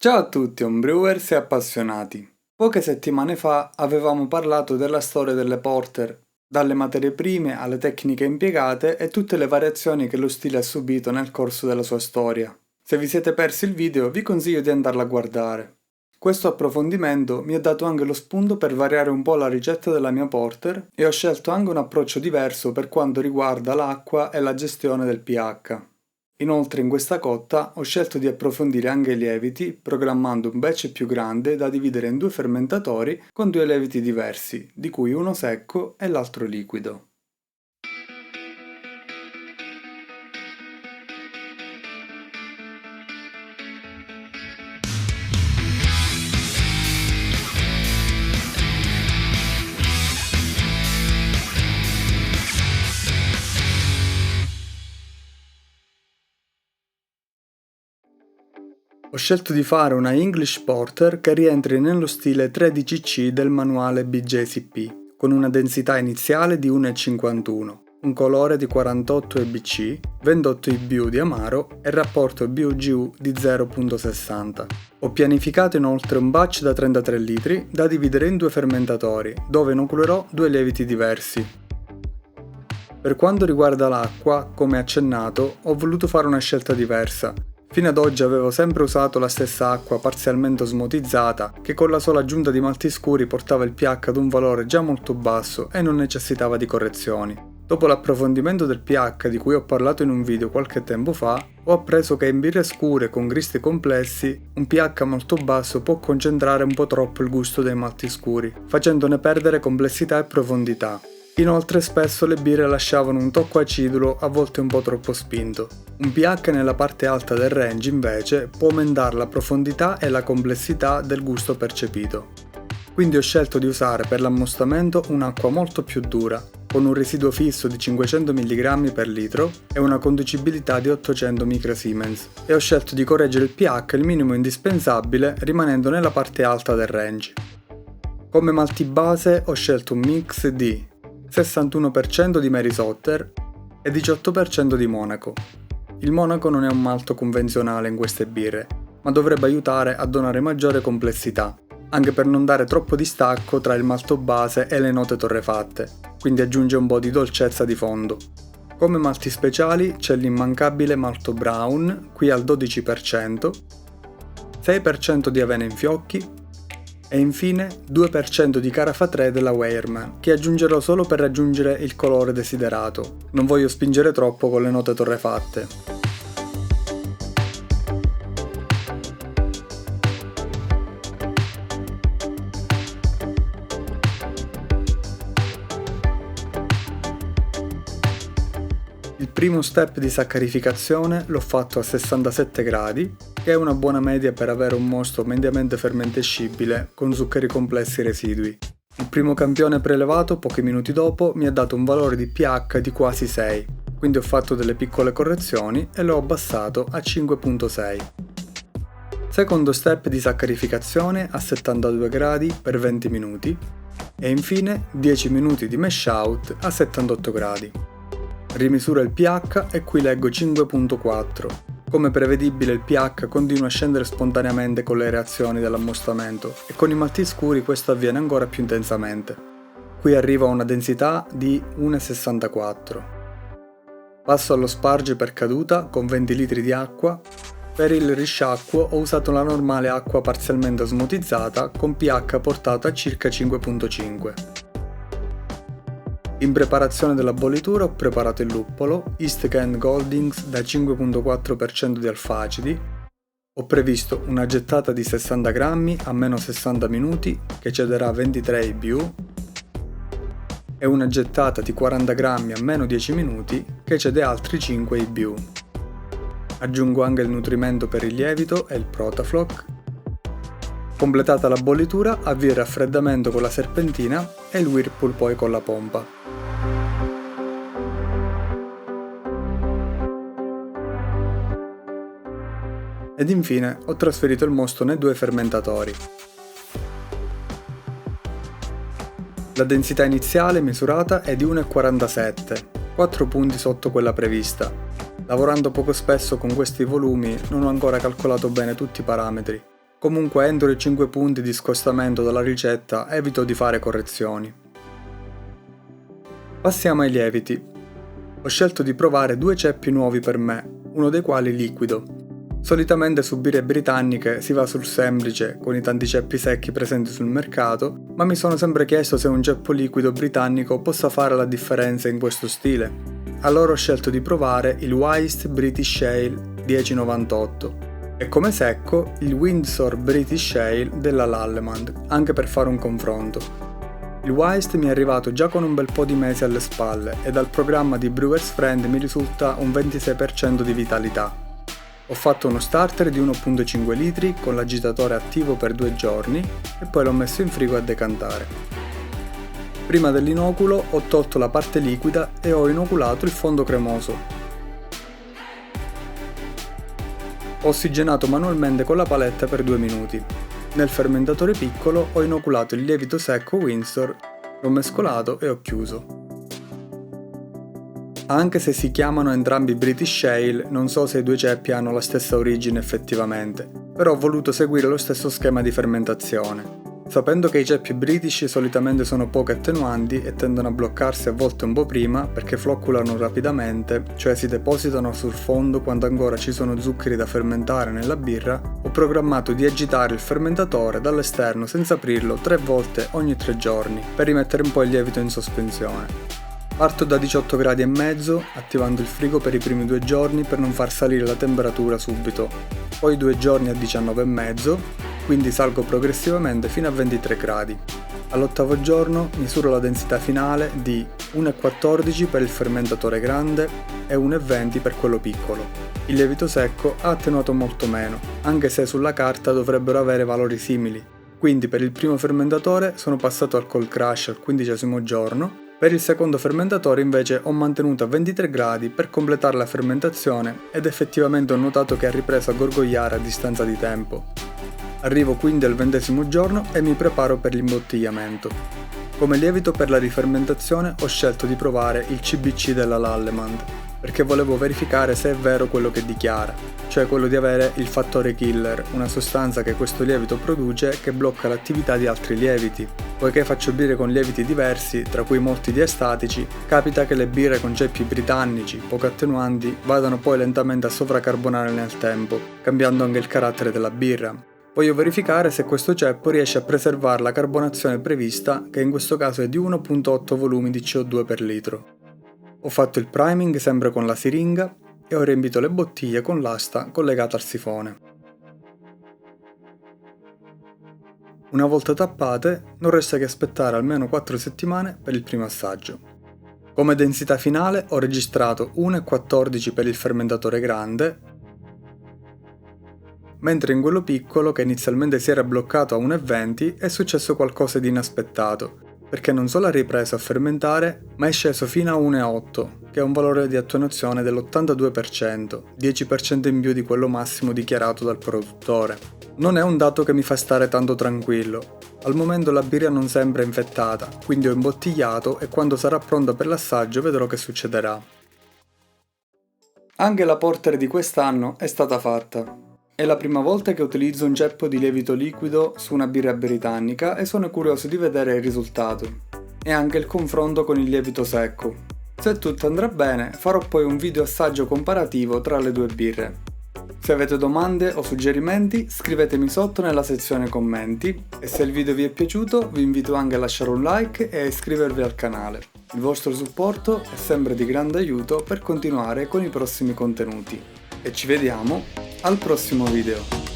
Ciao a tutti homebrewers e appassionati. Poche settimane fa avevamo parlato della storia delle porter, dalle materie prime alle tecniche impiegate e tutte le variazioni che lo stile ha subito nel corso della sua storia. Se vi siete persi il video vi consiglio di andarlo a guardare. Questo approfondimento mi ha dato anche lo spunto per variare un po' la ricetta della mia porter e ho scelto anche un approccio diverso per quanto riguarda l'acqua e la gestione del pH. Inoltre in questa cotta ho scelto di approfondire anche i lieviti programmando un batch più grande da dividere in due fermentatori con due lieviti diversi, di cui uno secco e l'altro liquido. Ho scelto di fare una English Porter che rientri nello stile 13C del manuale BJCP, con una densità iniziale di 1,51, un colore di 48 EBC, 28 IBU di amaro e rapporto BUGU di 0,60. Ho pianificato inoltre un batch da 33 litri da dividere in due fermentatori, dove inoculerò due lieviti diversi. Per quanto riguarda l'acqua, come accennato, ho voluto fare una scelta diversa. Fino ad oggi avevo sempre usato la stessa acqua parzialmente osmotizzata che con la sola aggiunta di malti scuri portava il pH ad un valore già molto basso e non necessitava di correzioni. Dopo l'approfondimento del pH di cui ho parlato in un video qualche tempo fa, ho appreso che in birre scure con gristi complessi un pH molto basso può concentrare un po' troppo il gusto dei malti scuri, facendone perdere complessità e profondità. Inoltre spesso le birre lasciavano un tocco acidulo, a volte un po' troppo spinto. Un pH nella parte alta del range invece può aumentare la profondità e la complessità del gusto percepito. Quindi ho scelto di usare per l'ammostamento un'acqua molto più dura, con un residuo fisso di 500 mg per litro e una conducibilità di 800 microsiemens, e ho scelto di correggere il pH il minimo indispensabile rimanendo nella parte alta del range. Come malti base ho scelto un mix di 61% di Mary's Otter e 18% di Monaco. Il Monaco non è un malto convenzionale in queste birre, ma dovrebbe aiutare a donare maggiore complessità, anche per non dare troppo distacco tra il malto base e le note torrefatte, quindi aggiunge un po' di dolcezza di fondo. Come malti speciali c'è l'immancabile malto brown, qui al 12%, 6% di avena in fiocchi, e infine 2% di carafa 3 della Weyermann, che aggiungerò solo per raggiungere il colore desiderato. Non voglio spingere troppo con le note torrefatte. Il primo step di saccarificazione l'ho fatto a 67 gradi, che è una buona media per avere un mosto mediamente fermentescibile con zuccheri complessi residui. Il primo campione prelevato pochi minuti dopo mi ha dato un valore di pH di quasi 6, quindi ho fatto delle piccole correzioni e l'ho abbassato a 5,6. Secondo step di saccarificazione a 72 gradi per 20 minuti e infine 10 minuti di mash out a 78 gradi. Rimisura il pH e qui leggo 5,4. Come prevedibile il pH continua a scendere spontaneamente con le reazioni dell'ammostamento e con i malti scuri questo avviene ancora più intensamente. Qui arrivo a una densità di 1,64. Passo allo sparge per caduta con 20 litri di acqua. Per il risciacquo ho usato la normale acqua parzialmente osmotizzata con pH portato a circa 5,5. In preparazione della bollitura ho preparato il luppolo, East Goldings da 5,4% di alfacidi, ho previsto una gettata di 60 grammi a meno 60 minuti che cederà 23 IBU e una gettata di 40 grammi a meno 10 minuti che cede altri 5 IBU. Aggiungo anche il nutrimento per il lievito e il Protafloc. Completata la bollitura avvio il raffreddamento con la serpentina e il whirlpool poi con la pompa. Ed infine ho trasferito il mosto nei due fermentatori. La densità iniziale misurata è di 1,47, 4 punti sotto quella prevista. Lavorando poco spesso con questi volumi non ho ancora calcolato bene tutti i parametri, Comunque entro i 5 punti di scostamento dalla ricetta evito di fare correzioni. Passiamo ai lieviti. Ho scelto di provare 2 ceppi nuovi per me, uno dei quali liquido. Solitamente su birre britanniche si va sul semplice con i tanti ceppi secchi presenti sul mercato, ma mi sono sempre chiesto se un ceppo liquido britannico possa fare la differenza in questo stile. Allora ho scelto di provare il Wise British Ale 1098 e come secco il Windsor British Ale della Lallemand, anche per fare un confronto. Il Wise mi è arrivato già con un bel po' di mesi alle spalle e dal programma di Brewers Friend mi risulta un 26% di vitalità. Ho fatto uno starter di 1.5 litri con l'agitatore attivo per 2 giorni e poi l'ho messo in frigo a decantare. Prima dell'inoculo ho tolto la parte liquida e ho inoculato il fondo cremoso. Ho ossigenato manualmente con la paletta per 2 minuti. Nel fermentatore piccolo ho inoculato il lievito secco Windsor, l'ho mescolato e ho chiuso. Anche se si chiamano entrambi British Ale, non so se i 2 ceppi hanno la stessa origine effettivamente, però ho voluto seguire lo stesso schema di fermentazione. Sapendo che i ceppi british solitamente sono poco attenuanti e tendono a bloccarsi a volte un po' prima perché flocculano rapidamente, cioè si depositano sul fondo quando ancora ci sono zuccheri da fermentare nella birra, ho programmato di agitare il fermentatore dall'esterno senza aprirlo 3 volte ogni 3 giorni per rimettere un po' il lievito in sospensione. Parto da 18 gradi e mezzo, attivando il frigo per i primi 2 giorni per non far salire la temperatura subito, poi 2 giorni a 19,5, quindi salgo progressivamente fino a 23 gradi. All'8° giorno misuro la densità finale di 1,14 per il fermentatore grande e 1,20 per quello piccolo. Il lievito secco ha attenuato molto meno, anche se sulla carta dovrebbero avere valori simili, quindi per il primo fermentatore sono passato al cold crush al 15° giorno. Per il secondo fermentatore invece ho mantenuto a 23 gradi per completare la fermentazione ed effettivamente ho notato che ha ripreso a gorgogliare a distanza di tempo. Arrivo quindi al 20° giorno e mi preparo per l'imbottigliamento. Come lievito per la rifermentazione ho scelto di provare il CBC della Lallemand, perché volevo verificare se è vero quello che dichiara, cioè quello di avere il fattore killer, una sostanza che questo lievito produce che blocca l'attività di altri lieviti. Poiché faccio birre con lieviti diversi, tra cui molti diastatici, capita che le birre con ceppi britannici, poco attenuanti, vadano poi lentamente a sovracarbonare nel tempo, cambiando anche il carattere della birra. Voglio verificare se questo ceppo riesce a preservare la carbonazione prevista, che in questo caso è di 1,8 volumi di CO2 per litro. Ho fatto il priming sempre con la siringa e ho riempito le bottiglie con l'asta collegata al sifone. Una volta tappate, non resta che aspettare almeno 4 settimane per il primo assaggio. Come densità finale ho registrato 1,14 per il fermentatore grande, mentre in quello piccolo, che inizialmente si era bloccato a 1,20, è successo qualcosa di inaspettato, perché non solo ha ripreso a fermentare, ma è sceso fino a 1,8, che è un valore di attenuazione dell'82%, 10% in più di quello massimo dichiarato dal produttore. Non è un dato che mi fa stare tanto tranquillo. Al momento la birra non sembra infettata, quindi ho imbottigliato e quando sarà pronta per l'assaggio vedrò che succederà. Anche la porter di quest'anno è stata fatta. È la prima volta che utilizzo un ceppo di lievito liquido su una birra britannica e sono curioso di vedere il risultato. E anche il confronto con il lievito secco. Se tutto andrà bene, farò poi un video assaggio comparativo tra le 2 birre. Se avete domande o suggerimenti, scrivetemi sotto nella sezione commenti e se il video vi è piaciuto vi invito anche a lasciare un like e a iscrivervi al canale. Il vostro supporto è sempre di grande aiuto per continuare con i prossimi contenuti. E ci vediamo al prossimo video.